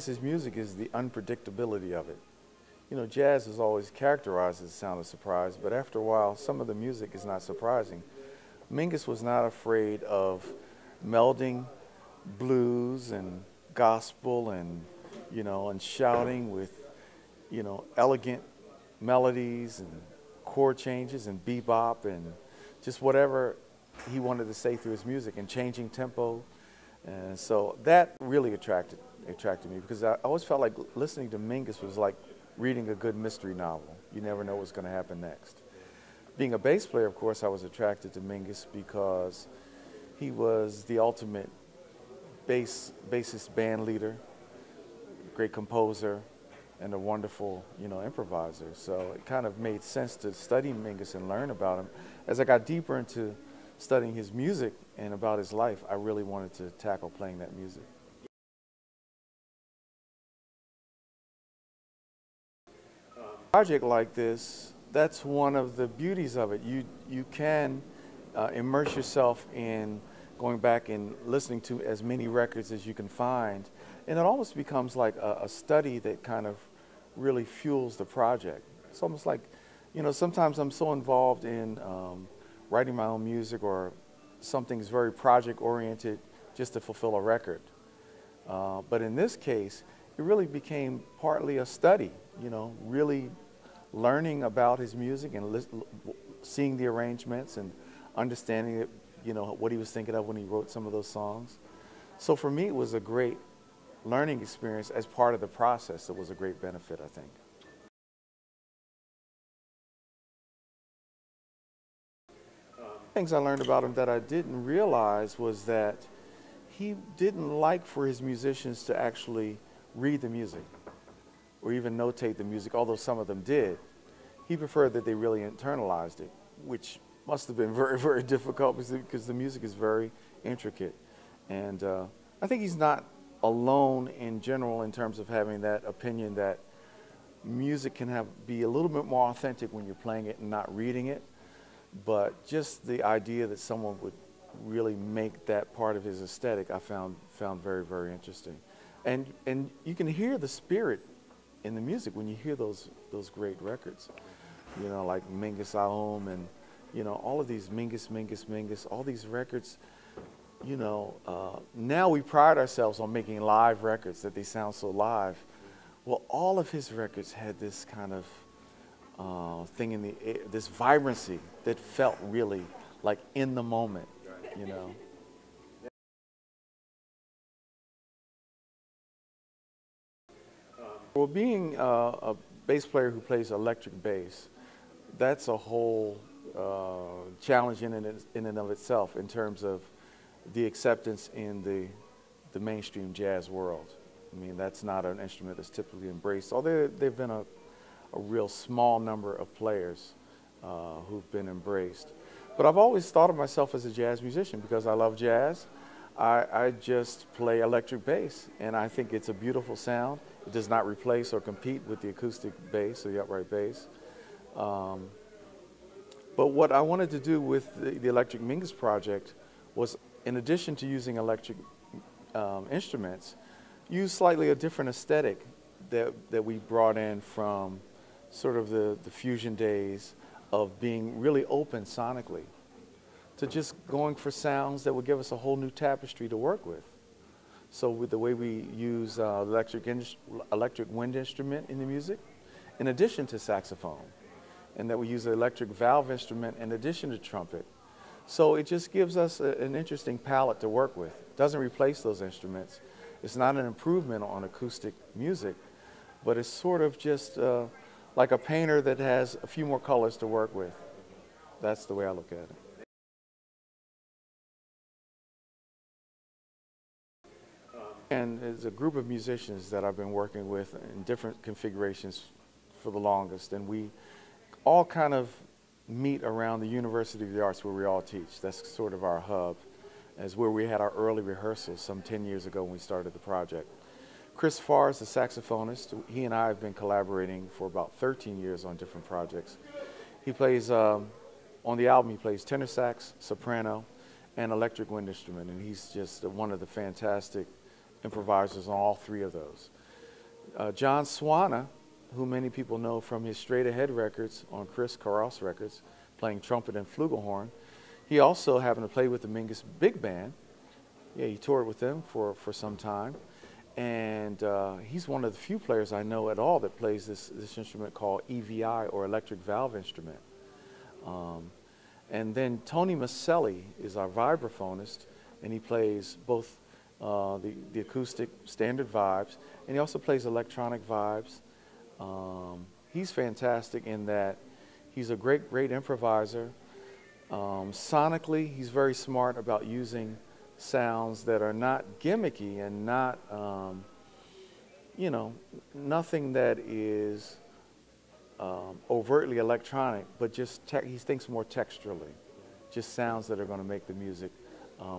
His music is the unpredictability of it. You know, jazz is always characterized as a sound of surprise, but after a while, some of the music is not surprising. Mingus was not afraid of melding blues and gospel and, you know, and shouting with, you know, elegant melodies and chord changes and bebop and just whatever he wanted to say through his music and changing tempo. And so that really attracted me because I always felt like listening to Mingus was like reading a good mystery novel. You never know what's going to happen next. Being a bass player, of course, I was attracted to Mingus because he was the ultimate bassist band leader, great composer, and a wonderful, you know, improviser. So it kind of made sense to study Mingus and learn about him. As I got deeper into studying his music and about his life, I really wanted to tackle playing that music. A project like this, that's one of the beauties of it. You can immerse yourself in going back and listening to as many records as you can find, and it almost becomes like a study that kind of really fuels the project. It's almost like, you know, sometimes I'm so involved in writing my own music or something's very project-oriented just to fulfill a record. But in this case, it really became partly a study, you know, really learning about his music and seeing the arrangements and understanding it, you know, what he was thinking of when he wrote some of those songs. So for me, it was a great learning experience as part of the process. It was a great benefit, I think. Things I learned about him that I didn't realize was that he didn't like for his musicians to actually read the music or even notate the music, although some of them did. He preferred that they really internalized it, which must have been very, very difficult because the music is very intricate. And I think he's not alone in general in terms of having that opinion that music can be a little bit more authentic when you're playing it and not reading it. But just the idea that someone would really make that part of his aesthetic, I found very, very interesting. And you can hear the spirit in the music when you hear those great records, you know, like Mingus Aum and, you know, all of these Mingus, all these records, you know, now we pride ourselves on making live records, that they sound so live. Well, all of his records had this kind of thing in the air, this vibrancy that felt really like in the moment, you know. Well, being a bass player who plays electric bass, that's a whole challenge in and of itself in terms of the acceptance in the mainstream jazz world. I mean, that's not an instrument that's typically embraced, although there have been a real small number of players who've been embraced. But I've always thought of myself as a jazz musician because I love jazz. I just play electric bass, and I think it's a beautiful sound. It does not replace or compete with the acoustic bass or the upright bass. But what I wanted to do with the Electric Mingus Project was, in addition to using electric instruments, use slightly a different aesthetic that we brought in from sort of the fusion days of being really open sonically to just going for sounds that would give us a whole new tapestry to work with. So with the way we use electric wind instrument in the music, in addition to saxophone, and that we use an electric valve instrument in addition to trumpet. So it just gives us an interesting palette to work with. It doesn't replace those instruments. It's not an improvement on acoustic music, but it's sort of just like a painter that has a few more colors to work with. That's the way I look at it. And there's a group of musicians that I've been working with in different configurations for the longest, and we all kind of meet around the University of the Arts where we all teach. That's sort of our hub, as where we had our early rehearsals some 10 years ago when we started the project. Chris Farr is the saxophonist. He and I have been collaborating for about 13 years on different projects. He plays, on the album, he plays tenor sax, soprano, and electric wind instrument, and he's just one of the fantastic improvisers on all three of those. John Swana, who many people know from his Straight Ahead records on Chris Carros records, playing trumpet and flugelhorn. He also happened to play with the Mingus Big Band. Yeah, he toured with them for some time. And he's one of the few players I know at all that plays this instrument called EVI, or electric valve instrument. And then Tony Maselli is our vibraphonist, and he plays both the acoustic standard vibes, and he also plays electronic vibes. He's fantastic in that he's a great improviser. Sonically, he's very smart about using sounds that are not gimmicky and not, you know, nothing that is overtly electronic, but just he thinks more texturally, just sounds that are going to make the music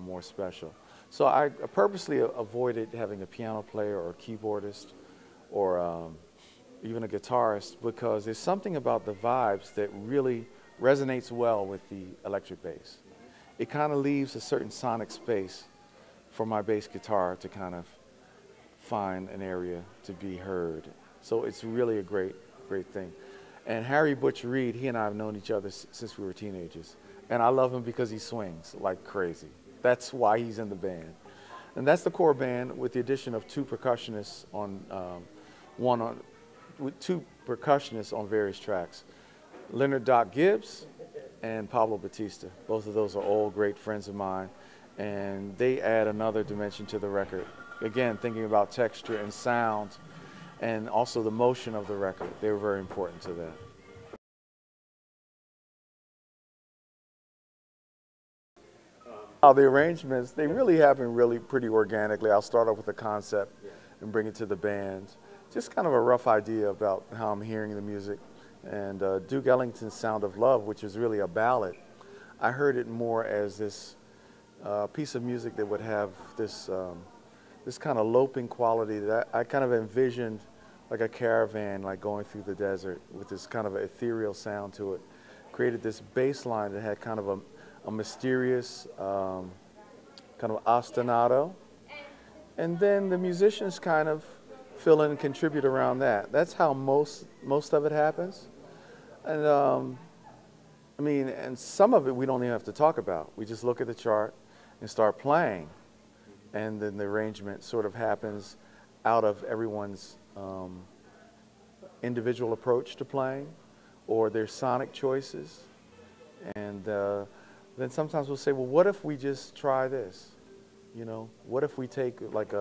more special. So I purposely avoided having a piano player or a keyboardist or even a guitarist, because there's something about the vibes that really resonates well with the electric bass. It kind of leaves a certain sonic space for my bass guitar to kind of find an area to be heard. So it's really a great thing. And Harry Butch Reed, he and I have known each other since we were teenagers. And I love him because he swings like crazy. That's why he's in the band. And that's the core band, with the addition of two percussionists on, with two percussionists on various tracks. Leonard Doc Gibbs and Pablo Batista. Both of those are old great friends of mine, and they add another dimension to the record. Again, thinking about texture and sound and also the motion of the record. They were very important to that. The arrangements, they really happen pretty organically. I'll start off with a concept and bring it to the band. Just kind of a rough idea about how I'm hearing the music. And Duke Ellington's Sound of Love, which is really a ballad, I heard it more as this piece of music that would have this, this kind of loping quality that I kind of envisioned like a caravan, like going through the desert with this kind of ethereal sound to it. Created this bass line that had kind of a mysterious kind of ostinato. And then the musicians kind of fill in and contribute around that. That's how most of it happens. And I mean, and some of it we don't even have to talk about. We just look at the chart and start playing. And then the arrangement sort of happens out of everyone's individual approach to playing or their sonic choices. And then sometimes we'll say, well, what if we just try this? You know, what if we take like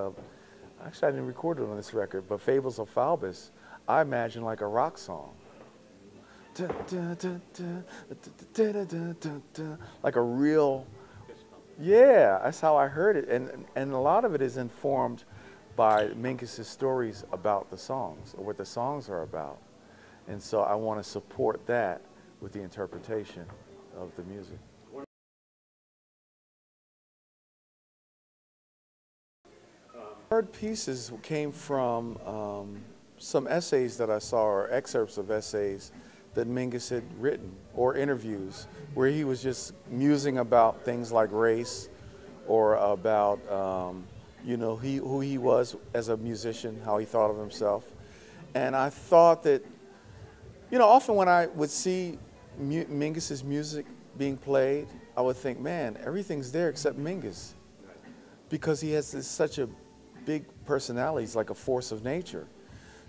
actually I didn't record it on this record, but Fables of Falbus, I imagine like a rock song. Like a real, yeah, that's how I heard it. And a lot of it is informed by Mingus's stories about the songs, or what the songs are about. And so I want to support that with the interpretation of the music. Third pieces came from some essays that I saw, or excerpts of essays that Mingus had written, or interviews where he was just musing about things like race, or about you know, who he was as a musician, how he thought of himself. And I thought that, you know, often when I would see Mingus's music being played, I would think, man, everything's there except Mingus, because he has such a big personality. He's like a force of nature.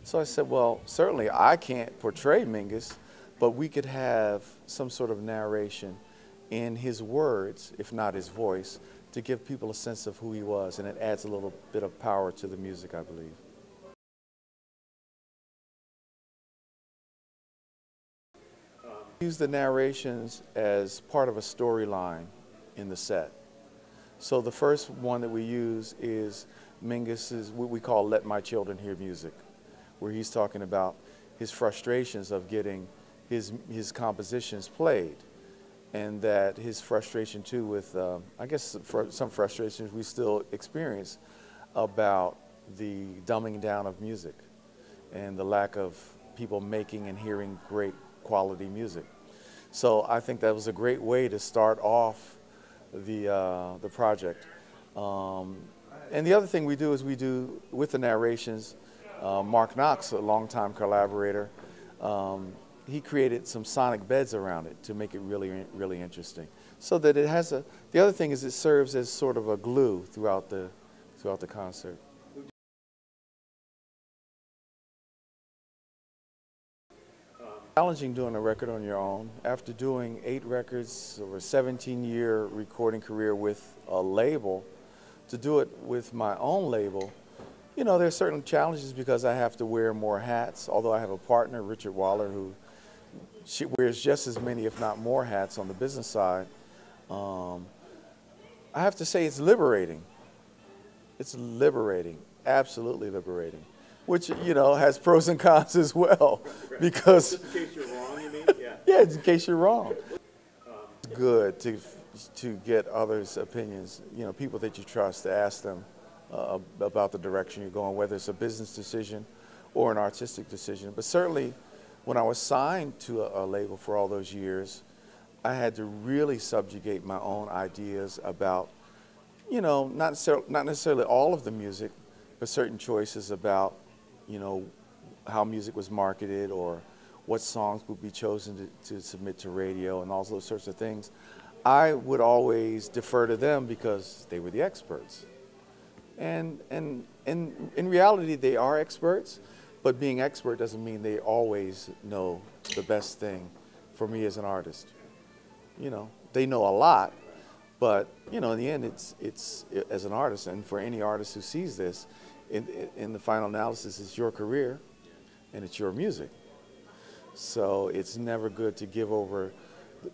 So I said, well, certainly I can't portray Mingus, but we could have some sort of narration in his words, if not his voice, to give people a sense of who he was, and it adds a little bit of power to the music, I believe. Use the narrations as part of a storyline in the set. So the first one that we use is Mingus's, what we call Let My Children Hear Music, where he's talking about his frustrations of getting his compositions played, and that his frustration too with, I guess for some frustrations we still experience about the dumbing down of music and the lack of people making and hearing great quality music. So I think that was a great way to start off the project. And the other thing we do is we do, with the narrations, Mark Knox, a longtime collaborator, he created some sonic beds around it to make it really interesting. So that it has the other thing is it serves as sort of a glue throughout the concert. Challenging doing a record on your own. After doing 8 records over a 17-year recording career with a label, to do it with my own label, you know, there are certain challenges because I have to wear more hats, although I have a partner, Richard Waller, who wears just as many, if not more, hats on the business side. I have to say it's liberating. It's liberating, absolutely liberating, which, you know, has pros and cons as well. Right. Because just in case you're wrong, you mean? Yeah. Yeah, in case you're wrong. It's good to get others' opinions, you know, people that you trust, to ask them about the direction you're going, whether it's a business decision or an artistic decision. But certainly, when I was signed to a label for all those years, I had to really subjugate my own ideas about, you know, not necessarily all of the music, but certain choices about, you know, how music was marketed or what songs would be chosen to submit to radio and all those sorts of things. I would always defer to them because they were the experts. And in reality, they are experts, but being expert doesn't mean they always know the best thing for me as an artist. You know, they know a lot, but, you know, in the end, it's as an artist, and for any artist who sees this, in the final analysis, it's your career and it's your music. So it's never good to give over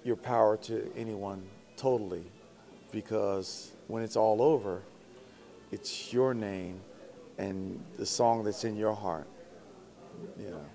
your power to anyone totally, because when it's all over, it's your name and the song that's in your heart. You know.